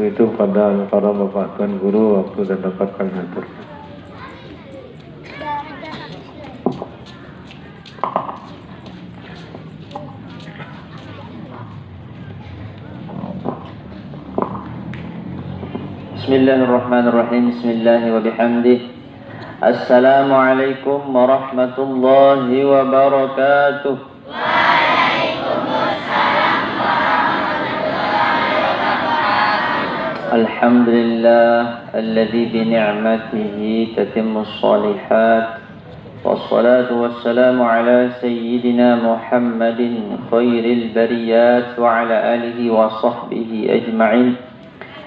Untuk itu pada para bapak tuan guru waktu dan tempat kami aturkan. Bismillahirrahmanirrahim. Bismillahi wa bihamdih. Assalamualaikum warahmatullahi wabarakatuh. Waalaikumsalam warahmatullahi wabarakatuh. Alhamdulillah alladzi bi ni'matihi tatimmus shalihat. Wassalatu wassalamu ala sayyidina Muhammadin khairil bariyat wa ala alihi wa sahbihi ajma'in.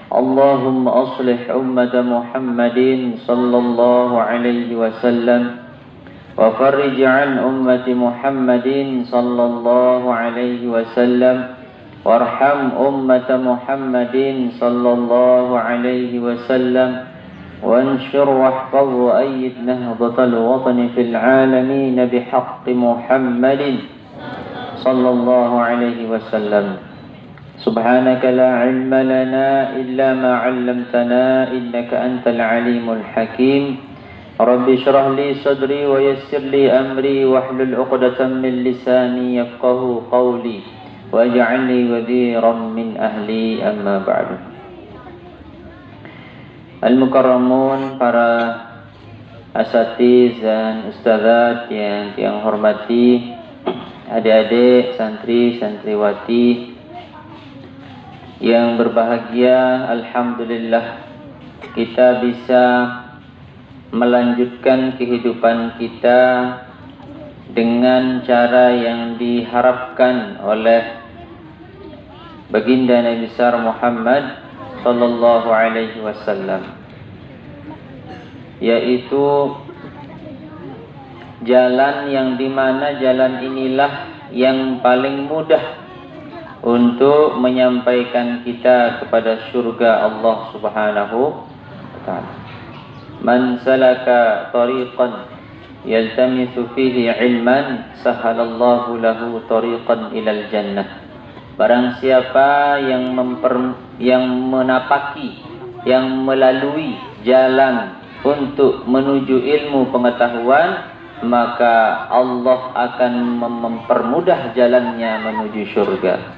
اللهم أصلح أمة محمد صلى الله عليه وسلم وفرج عن أمة محمد صلى الله عليه وسلم وارحم أمة محمد صلى الله عليه وسلم وانشر واحفظ وأيد نهضة الوطن في العالمين بحق محمد صلى الله عليه وسلم. سبحانك لا علم لنا إلا ما علمتنا إنك أنت العليم الحكيم. رب اشرح لي صدري ويسر لي أمري واحلل عقدة من لساني يفقه قولي واجعلني وزيرا من أهلي أما بعد. Al-Mukarramun, para asatiz dan ustadzat yang hormati, adik-adik, santri, santriwati yang berbahagia, alhamdulillah kita bisa melanjutkan kehidupan kita dengan cara yang diharapkan oleh baginda Nabi besar Muhammad sallallahu alaihi wasallam, yaitu jalan yang dimana jalan inilah yang paling mudah untuk menyampaikan kita kepada surga Allah Subhanahu wa ta'ala. Man salaka tariqan yaltamisu fihi ilman sahalallahu lahu tariqan ilal jannah. Barang siapa yang menapaki, yang melalui jalan untuk menuju ilmu pengetahuan, maka Allah akan mempermudah jalannya menuju surga.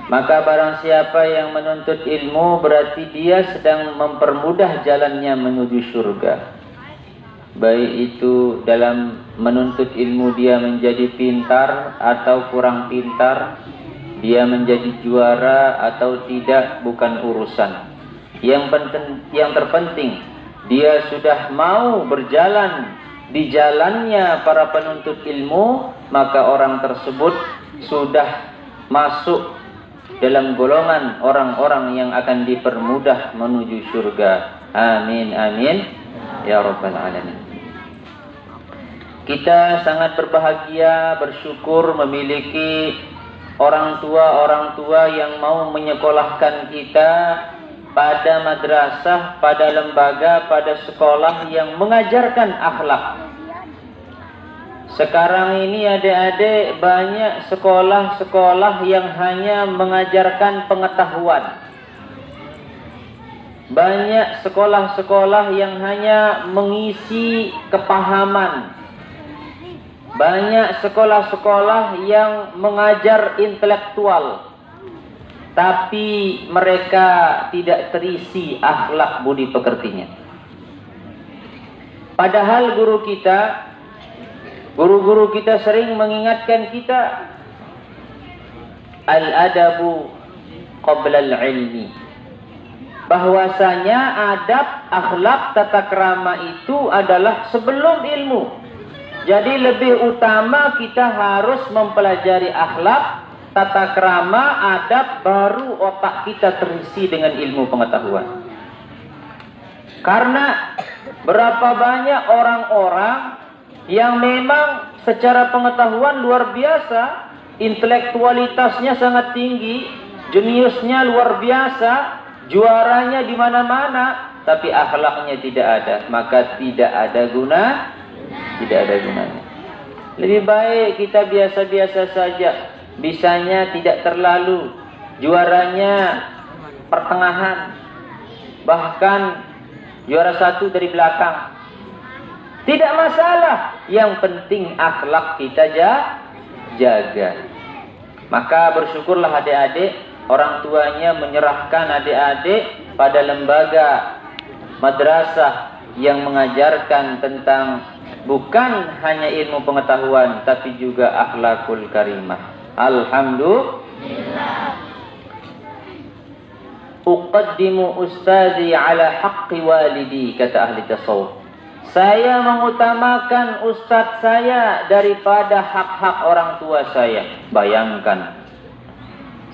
Maka barang siapa yang menuntut ilmu, berarti dia sedang mempermudah jalannya menuju surga. Baik itu dalam menuntut ilmu dia menjadi pintar atau kurang pintar, dia menjadi juara atau tidak, bukan urusan. Yang terpenting dia sudah mau berjalan di jalannya para penuntut ilmu, maka orang tersebut sudah masuk dalam golongan orang-orang yang akan dipermudah menuju surga. Amin amin ya rabbal alamin. Kita sangat berbahagia, bersyukur memiliki orang tua yang mau menyekolahkan kita pada madrasah, pada lembaga, pada sekolah yang mengajarkan akhlak. Sekarang ini adik-adik banyak sekolah-sekolah yang hanya mengajarkan pengetahuan. Banyak sekolah-sekolah yang hanya mengisi kepahaman. Banyak sekolah-sekolah yang mengajar intelektual, tapi mereka tidak terisi akhlak budi pekertinya. Padahal guru-guru kita sering mengingatkan kita, al-adabu qabla al-ilmi, bahwasanya adab, akhlak, tata krama itu adalah sebelum ilmu. Jadi lebih utama kita harus mempelajari akhlak, tata krama, adab, baru otak kita terisi dengan ilmu pengetahuan. Karena berapa banyak orang-orang yang memang secara pengetahuan luar biasa, intelektualitasnya sangat tinggi, jeniusnya luar biasa, juaranya di mana-mana, tapi akhlaknya tidak ada, maka tidak ada gunanya. Lebih baik kita biasa-biasa saja, bisanya tidak terlalu, juaranya pertengahan, bahkan juara 1 dari belakang. Tidak masalah, yang penting akhlak kita jaga. Maka bersyukurlah adik-adik, orang tuanya menyerahkan adik-adik pada lembaga madrasah yang mengajarkan tentang bukan hanya ilmu pengetahuan tapi juga akhlakul karimah. Alhamdulillah. Uqaddimu ustazi ala haqqi walidi, kata ahli tasawuf. Saya mengutamakan ustadz saya daripada hak-hak orang tua saya. Bayangkan,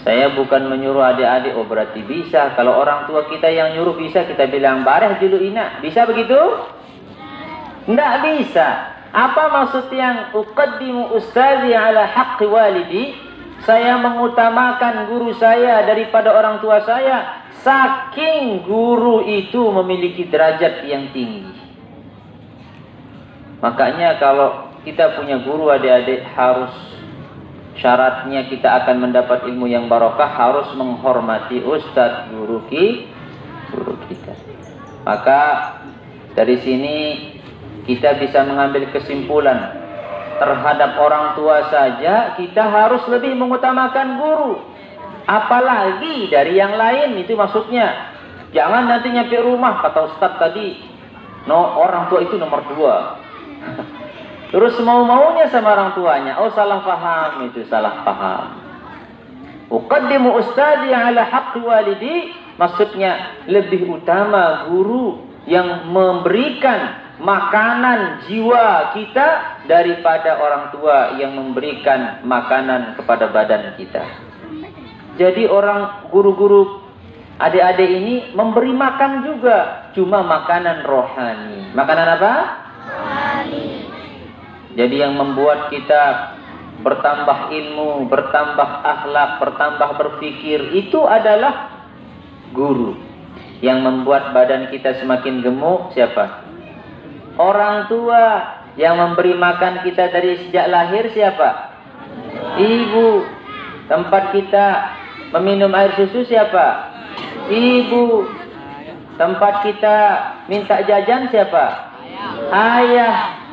saya bukan menyuruh adik-adik, oh berarti bisa. Kalau orang tua kita yang nyuruh bisa, kita bilang bareh dulu ina. Bisa begitu? Tidak bisa. Apa maksud yang uqaddimu ustazi ala haqqi walidi? Saya mengutamakan guru saya daripada orang tua saya. Saking guru itu memiliki derajat yang tinggi. Makanya kalau kita punya guru adik-adik, harus syaratnya kita akan mendapat ilmu yang barokah, harus menghormati ustadz guru kita. Maka dari sini kita bisa mengambil kesimpulan, terhadap orang tua saja kita harus lebih mengutamakan guru, apalagi dari yang lain. Itu maksudnya. Jangan nanti nyampe rumah kata ustadz tadi, orang tua itu nomor 2. Terus mau-maunya sama orang tuanya. Oh, salah paham, itu salah paham. Uqaddimu ustadi ala haqqi walidi, maksudnya lebih utama guru yang memberikan makanan jiwa kita daripada orang tua yang memberikan makanan kepada badan kita. Jadi orang guru-guru adik-adik ini memberi makan juga, cuma makanan rohani. Makanan apa? Jadi yang membuat kita bertambah ilmu, bertambah akhlak, bertambah berfikir, itu adalah guru. Yang membuat badan kita semakin gemuk siapa? Orang tua. Yang memberi makan kita dari sejak lahir siapa? Ibu. Tempat kita meminum air susu siapa? Ibu. Tempat kita minta jajan siapa? Ayah.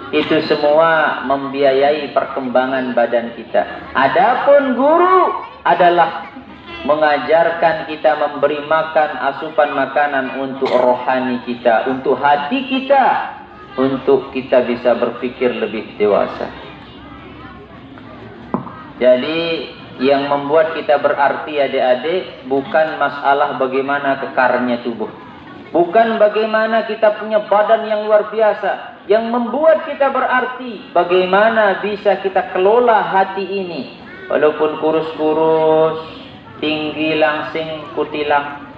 Itu semua membiayai perkembangan badan kita. Adapun guru adalah mengajarkan kita, memberi makan, asupan makanan untuk rohani kita, untuk hati kita, untuk kita bisa berpikir lebih dewasa. Jadi yang membuat kita berarti adik-adik bukan masalah bagaimana kekarnya tubuh, bukan bagaimana kita punya badan yang luar biasa. Yang membuat kita berarti bagaimana bisa kita kelola hati ini, walaupun kurus-kurus, tinggi langsing kutilang,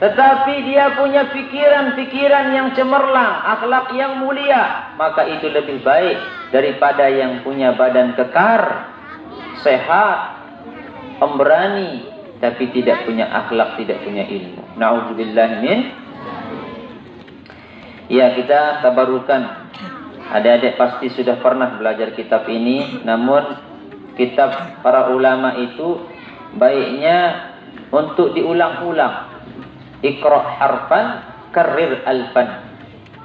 tetapi dia punya pikiran-pikiran yang cemerlang, akhlak yang mulia, maka itu lebih baik daripada yang punya badan kekar, sehat, pemberani, tapi tidak punya akhlak, tidak punya ilmu. Na'udzubillah min. Ya, kita tabarukan. Adik-adik pasti sudah pernah belajar kitab ini, namun kitab para ulama itu baiknya untuk diulang-ulang. Iqra' harfan karrir alfan.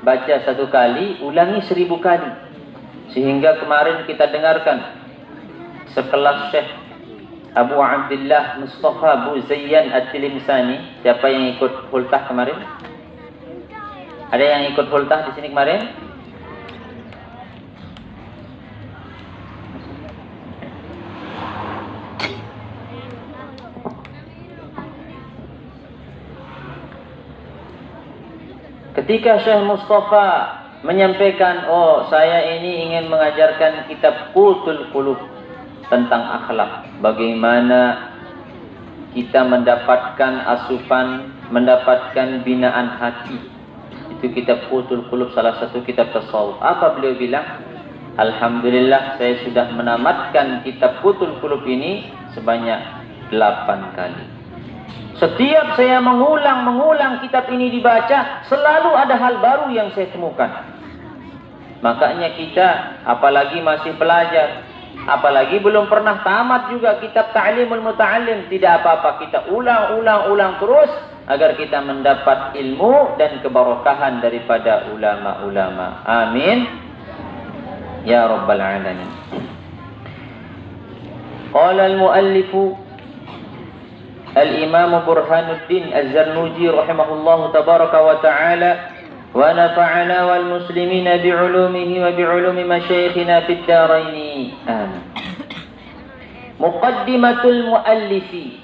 Baca 1 kali, ulangi 1000 kali. Sehingga kemarin kita dengarkan sekelas Syekh Abu Abdullah Mustafa Buzayyan At-Tilimsani. Siapa yang ikut hultah kemarin? Ada yang ikut hultah di sini kemarin? Ketika Syekh Mustafa menyampaikan, oh saya ini ingin mengajarkan kitab Qutul Qulub tentang akhlak, bagaimana kita mendapatkan asupan, mendapatkan binaan hati. Itu kitab Qutul Qulub, salah satu kitab tasawuf. Apa beliau bilang? Alhamdulillah saya sudah menamatkan kitab Qutul Qulub ini sebanyak 8 kali. Setiap saya mengulang kitab ini dibaca, selalu ada hal baru yang saya temukan. Makanya kita, apalagi masih belajar, Apalagi belum pernah tamat juga kitab Ta'limul Muta'allim. Tidak apa-apa, kita ulang terus agar kita mendapat ilmu dan keberkahan daripada ulama-ulama. Amin ya rabbal alamin. Qala al-muallifu al-imam Burhanuddin Az-Zarnuji rahimahullahu tabaraka wa ta'ala wa nafa'ana wal muslimina bi'ulumihi wa bi'ulumi masyayikhina fid daraini. Amin. Muqaddimatul muallifi,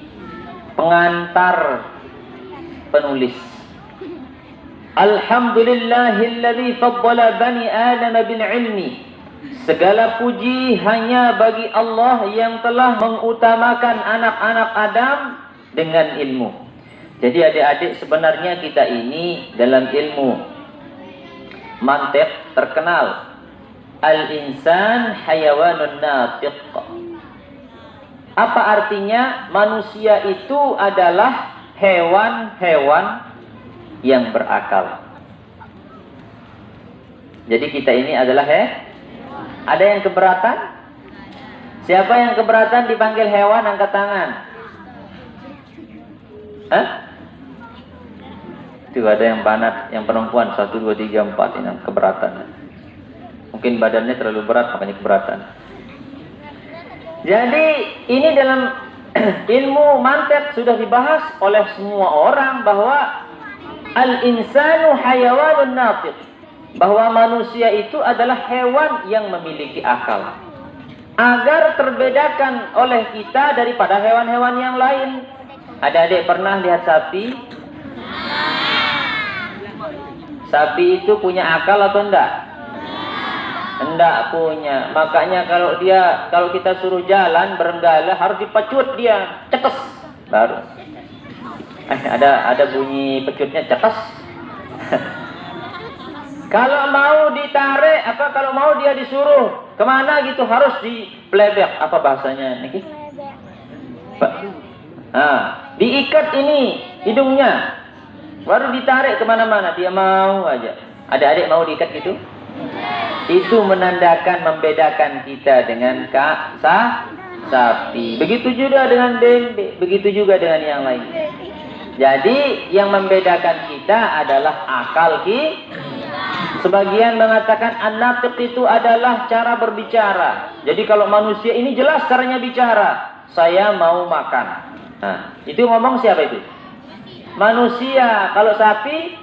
pengantar penulis. Alhamdulillahilladzi faddala bani Adam bil ilmi. Segala puji hanya bagi Allah yang telah mengutamakan anak-anak Adam dengan ilmu. Jadi adik-adik, sebenarnya kita ini dalam ilmu mantiq terkenal al-insan hayawanun natiq. Apa artinya? Manusia itu adalah hewan-hewan yang berakal. Jadi kita ini adalah ada yang keberatan? Siapa yang keberatan dipanggil hewan, angkat tangan. Hah? Itu ada yang banat, yang perempuan 1, 2, 3, 4 ini keberatan. Mungkin badannya terlalu berat makanya keberatan. Jadi ini dalam ilmu mantiq sudah dibahas oleh semua orang bahwa al-insanu hayawanun natiq, bahwa manusia itu adalah hewan yang memiliki akal. Agar terbedakan oleh kita daripada hewan-hewan yang lain. Adik-adik pernah lihat sapi? Sapi itu punya akal atau enggak? Enggak punya. Makanya kalau kita suruh jalan berenggala harus dipecut dia, cekes baru. Ada bunyi pecutnya, cekes. Kalau mau ditarik, kalau mau dia disuruh kemana gitu harus diplebek, apa bahasanya niki? Diikat ini hidungnya, baru ditarik kemana-mana, dia mau aja. Adik-adik mau diikat gitu? Itu menandakan, membedakan kita dengan sapi. Begitu juga dengan bebek, begitu juga dengan yang lain. Jadi yang membedakan kita adalah akal Sebagian mengatakan an-natiq itu adalah cara berbicara. Jadi kalau manusia ini jelas caranya bicara. Saya mau makan. Nah, itu ngomong siapa itu? Manusia. Kalau sapi?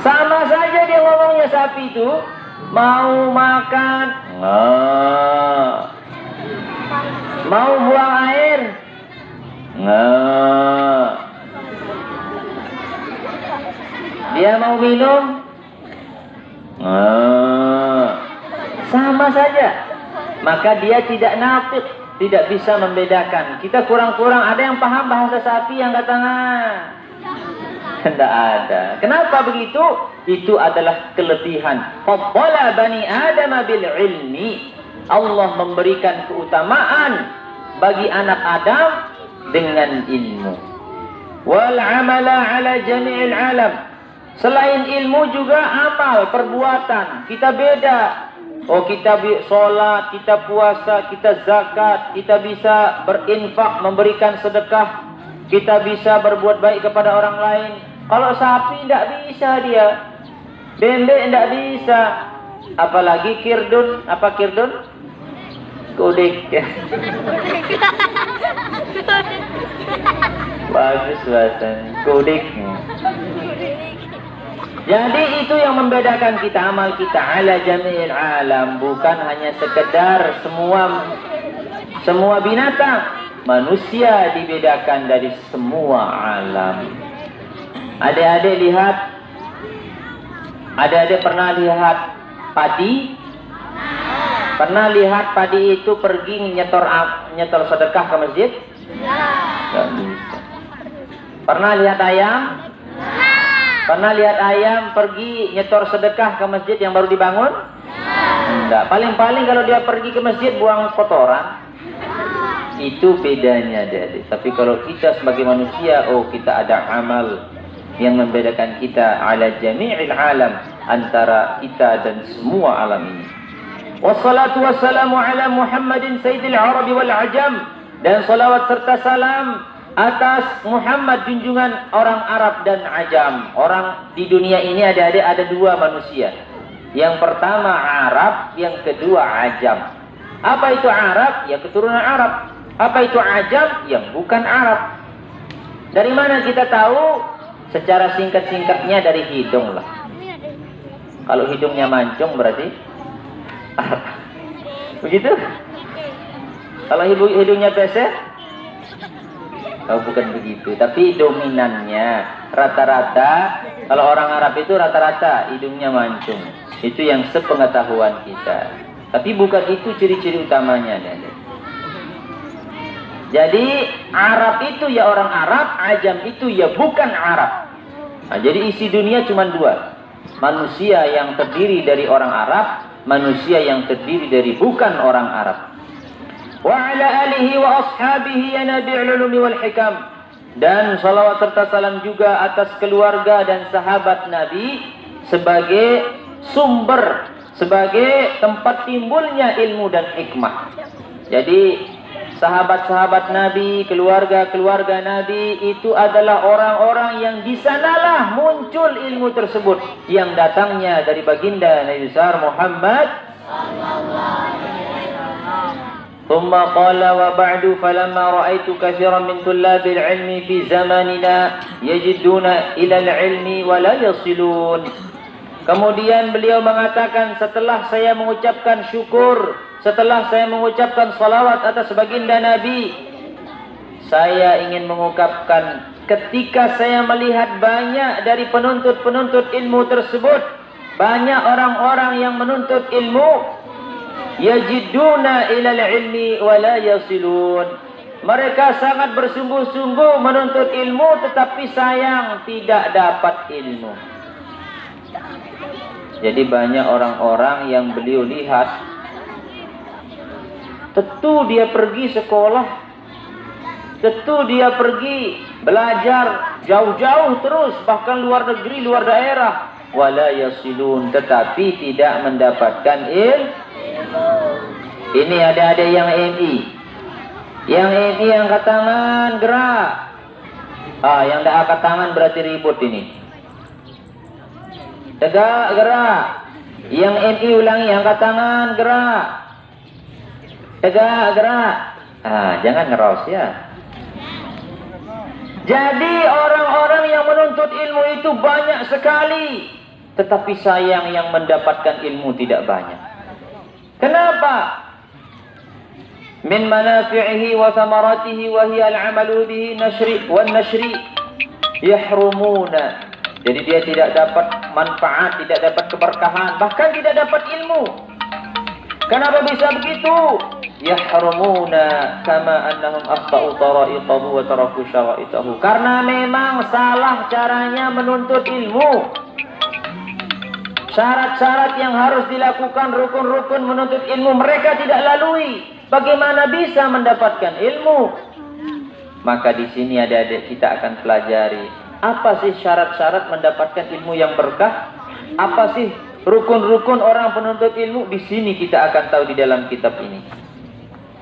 Sama saja dia ngomongnya sapi itu. Mau makan. Mau buang air. Dia mau minum. Sama saja. Maka dia tidak nafik, tidak bisa membedakan. Kita kurang-kurang ada yang paham bahasa sapi yang kata tidak ada. Kenapa begitu? Itu adalah kelebihan. Faddala bani Adam bil ilmi. Allah memberikan keutamaan bagi anak Adam dengan ilmu. Wal amala ala jami'il alam. Selain ilmu juga amal, perbuatan. Kita beda. Kita sholat, kita puasa, kita zakat, kita bisa berinfak, memberikan sedekah, kita bisa berbuat baik kepada orang lain. Kalau sapi tidak bisa dia, bebek tidak bisa, apalagi kirdun. Apa kirdun? Kudik. Bagus bahasanya, kudik. Jadi itu yang membedakan kita, amal kita ala jami'il alam, bukan hanya sekedar semua binatang. Manusia dibedakan dari semua alam. Adik-adik lihat, adik-adik pernah lihat padi? Pernah lihat padi itu pergi nyetor sedekah ke masjid? Tidak bisa. Pernah lihat ayam? Pernah lihat ayam pergi nyetor sedekah ke masjid yang baru dibangun? Enggak. Paling-paling kalau dia pergi ke masjid buang kotoran. Itu bedanya, adik-adik. Tapi kalau kita sebagai manusia, kita ada amal yang membedakan kita ala jami'il alam. antara kita dan semua alam ini. Wassalatu wassalamu ala Muhammadin sayyidil Arabi wal Ajam, dan salawat serta salam atas Muhammad junjungan orang Arab dan Ajam. Orang di dunia ini ada dua manusia. Yang pertama Arab, yang kedua Ajam. Apa itu Arab? Ya keturunan Arab. Apa itu Ajam? Yang bukan Arab. Dari mana kita tahu? Secara singkat-singkatnya dari hidung lah. Kalau hidungnya mancung berarti Arab. Begitu? Kalau hidungnya pesek? Oh, bukan begitu. Tapi dominannya rata-rata, kalau orang Arab itu rata-rata hidungnya mancung. Itu yang sepengetahuan kita. Tapi bukan itu ciri-ciri utamanya. Jadi Arab itu ya orang Arab, Ajam itu ya bukan Arab. Nah, jadi isi dunia cuma dua. Manusia yang terdiri dari orang Arab, manusia yang terdiri dari bukan orang Arab. Wa ala alihi wa ashabihi yanabi'ul ulumi wal hikam. Dan salawat serta salam juga atas keluarga dan sahabat Nabi sebagai sumber, sebagai tempat timbulnya ilmu dan hikmah. Jadi sahabat-sahabat Nabi, keluarga-keluarga Nabi itu adalah orang-orang yang di sanalah muncul ilmu tersebut yang datangnya dari baginda Nabi besar Muhammad sallallahu alaihi wasallam. ثم قال وبعد فلما رأيت كثيرا من طلاب العلم في زماننا يجدون إلى العلم ولا يصلون. Kemudian beliau mengatakan, setelah saya mengucapkan syukur, setelah saya mengucapkan salawat atas baginda Nabi, saya ingin mengungkapkan ketika saya melihat banyak dari penuntut-penuntut ilmu tersebut, banyak orang-orang yang menuntut ilmu, yajiduna ilal ilmi wa la yasilun. Mereka sangat bersungguh-sungguh menuntut ilmu, tetapi sayang tidak dapat ilmu. Jadi banyak orang-orang yang beliau lihat, tentu dia pergi sekolah, tentu dia pergi belajar jauh-jauh terus, bahkan luar negeri, luar daerah, wala yasilun, tetapi tidak mendapatkan ilmu. Ini ada yang MI. Yang MI angkat tangan, gerak. Yang tidak angkat tangan berarti ribut ini. Tegak, gerak. Yang MI ulangi, angkat tangan, gerak. Tegak, gerak. Jangan ngeros ya. Jadi orang-orang yang menuntut ilmu itu banyak sekali, tetapi sayang yang mendapatkan ilmu tidak banyak. Kenapa? Min manafi'ihi wa thamaratihi wa hiya al-'amalu bihi nashri yahrumuna. Jadi dia tidak dapat manfaat, tidak dapat keberkahan, bahkan tidak dapat ilmu. Kenapa bisa begitu? Yahrumuna kama annahum akhta'u tara'iqahu wa taraku syara'itahu. Karena memang salah caranya menuntut ilmu. Syarat-syarat yang harus dilakukan, rukun-rukun menuntut ilmu mereka tidak lalui. Bagaimana bisa mendapatkan ilmu? Maka di sini adik-adik kita akan pelajari apa sih syarat-syarat mendapatkan ilmu yang berkah? Apa sih rukun-rukun orang penuntut ilmu? Di sini kita akan tahu di dalam kitab ini.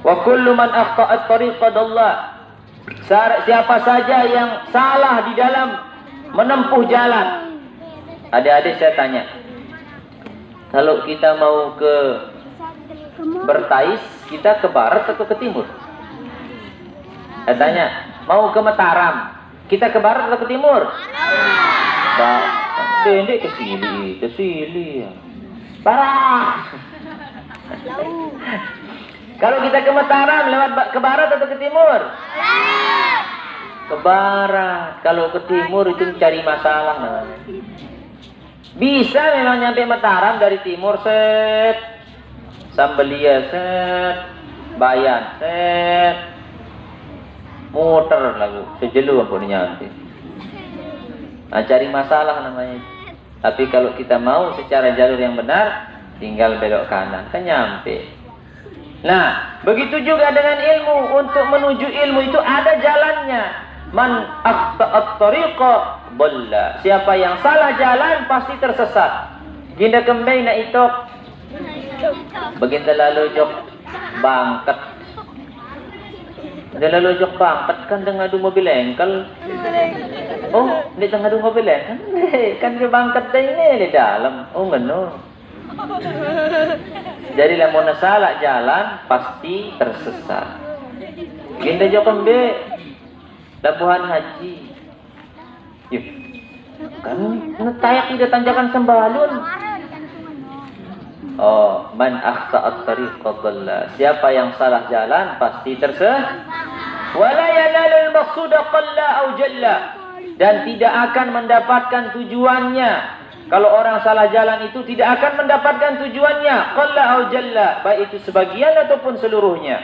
Wa kullu man akhta'at tariqadallah. Siapa saja yang salah di dalam menempuh jalan. Adik-adik saya tanya, kalau kita mau ke Bertais, kita ke barat atau ke timur? Saya tanya, mau ke Mataram, kita ke barat atau ke timur? Dendek ke sini, barat. Kalau kita ke Mataram, lewat ke barat atau ke timur? Ke barat. Kalau ke timur itu mencari masalah namanya. Bisa memang nyampe Mataram dari timur, set Sambelia, set Bayan, set muter lagu sejelu apa nyampe. Cari masalah namanya. Tapi kalau kita mau secara jalur yang benar, tinggal belok kanan, kan nyampe. Nah, begitu juga dengan ilmu. Untuk menuju ilmu itu ada jalannya. Man akhta'at tariqa dhalla. Siapa yang salah jalan pasti tersesat. Ginda kembay na itok. Baginda lalu jok bangkat. Ginda lalu jok bangkat kan dengan adu mobil engkel. Oh, di tengah adu mobil engkel. Kan dia bangkat dah ini di dalam. Oh, ngeno. Jadi lamun salah jalan pasti tersesat. Ginda jok kembay labuhan haji. Yuk. Kan netayak tidak tanjakan sembalun. Oh, man akhta'at tariqa dhalla. Siapa yang salah jalan pasti tersesat. Wala yanalul maqsuda qalla au jalla. Dan tidak akan mendapatkan tujuannya. Kalau orang salah jalan itu tidak akan mendapatkan tujuannya. Qalla au jalla, baik itu sebagian ataupun seluruhnya.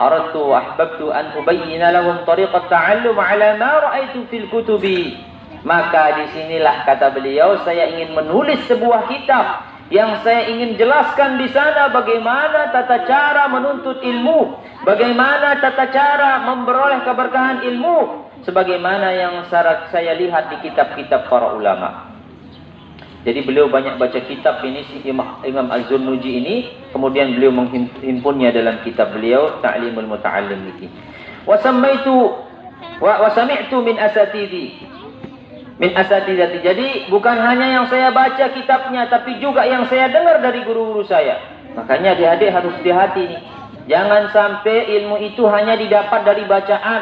Aradtu wa ahbabtu an ubayyina lahum tariqat ta'allum ala ma ra'aitu fil kutubi. Maka disinilah kata beliau, saya ingin menulis sebuah kitab yang saya ingin jelaskan di sana bagaimana tata cara menuntut ilmu, bagaimana tata cara memperoleh keberkahan ilmu, sebagaimana yang saya lihat di kitab-kitab para ulama. Jadi beliau banyak baca kitab ini, si Imam Az-Zurnuji ini, kemudian beliau menghimpunnya dalam kitab beliau Ta'limul Muta'allim ini. Wa sami'tu min asatidhi. Min asatidati. Jadi bukan hanya yang saya baca kitabnya, tapi juga yang saya dengar dari guru-guru saya. Makanya adik-adik harus hati-hati nih. Jangan sampai ilmu itu hanya didapat dari bacaan.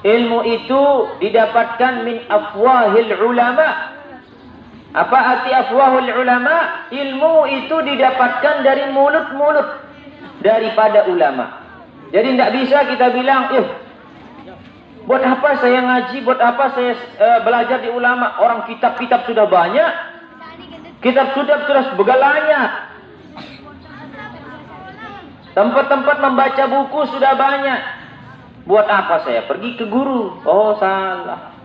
Ilmu itu didapatkan min afwahil ulama. Apa arti afwahul ulama? Ilmu itu didapatkan dari mulut-mulut daripada ulama. Jadi tidak bisa kita bilang, buat apa saya ngaji, buat apa saya belajar di ulama? Orang kitab-kitab sudah banyak. Kitab sudah begalanya. Tempat-tempat membaca buku sudah banyak. Buat apa saya pergi ke guru? Oh, salah.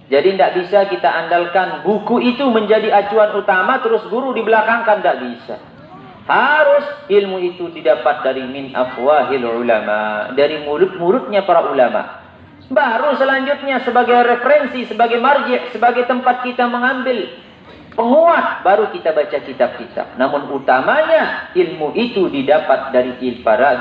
Jadi tidak bisa kita andalkan buku itu menjadi acuan utama, terus guru dibelakangkan. Tidak bisa. Harus ilmu itu didapat dari min afwahil ulama, dari mulut-mulutnya para ulama. Baru selanjutnya sebagai referensi, sebagai marji', sebagai tempat kita mengambil penguat, baru kita baca kitab-kitab. Namun utamanya ilmu itu didapat dari para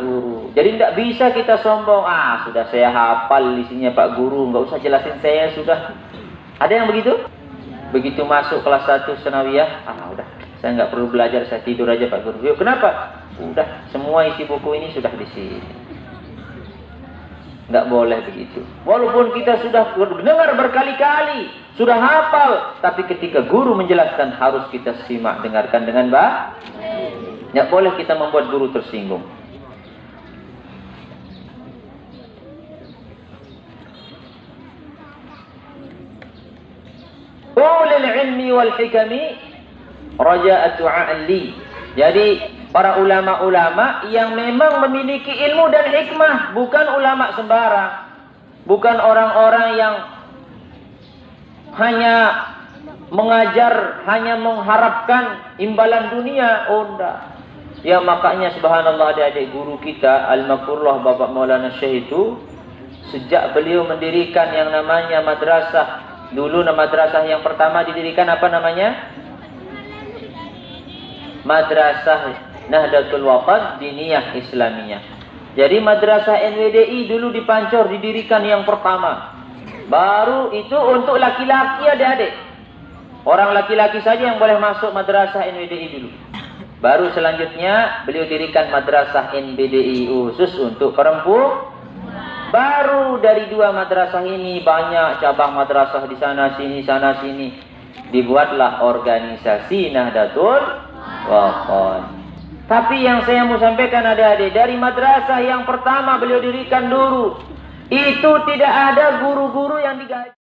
guru. Jadi tidak bisa kita sombong, sudah saya hafal isinya Pak Guru, nggak usah jelasin saya sudah. Ada yang begitu? Begitu masuk kelas 1 sanawiyah, udah. Saya nggak perlu belajar, saya tidur aja Pak Guru. Yuk, kenapa? Udah, semua isi buku ini sudah di sini. Nggak boleh begitu. Walaupun kita sudah dengar berkali-kali, sudah hafal, tapi ketika guru menjelaskan harus kita simak, dengarkan dengan baik. Nggak boleh kita membuat guru tersinggung. Ulil ilmi wal hikami raja'atu a'li. Jadi para ulama-ulama yang memang memiliki ilmu dan hikmah, bukan ulama sembarang, bukan orang-orang yang hanya mengajar, hanya mengharapkan imbalan dunia. Oh enggak. Ya makanya subhanallah adik-adik guru kita Al-Makrullah Bapak Maulana Syekh itu, sejak beliau mendirikan yang namanya madrasah, dulu madrasah yang pertama didirikan apa namanya? Madrasah Nahdlatul Watan Diniyah Islamiyah. Jadi madrasah NWDI dulu di Pancor didirikan yang pertama. Baru itu untuk laki-laki adik-adik. Orang laki-laki saja yang boleh masuk madrasah NWDI dulu. Baru selanjutnya beliau dirikan madrasah NBDI khusus untuk perempuan. Baru dari dua madrasah ini banyak cabang madrasah di sana sini. Dibuatlah organisasi Nahdlatul Watan. Tapi yang saya mau sampaikan adik-adik, dari madrasah yang pertama beliau dirikan dulu, itu tidak ada guru-guru yang digaji.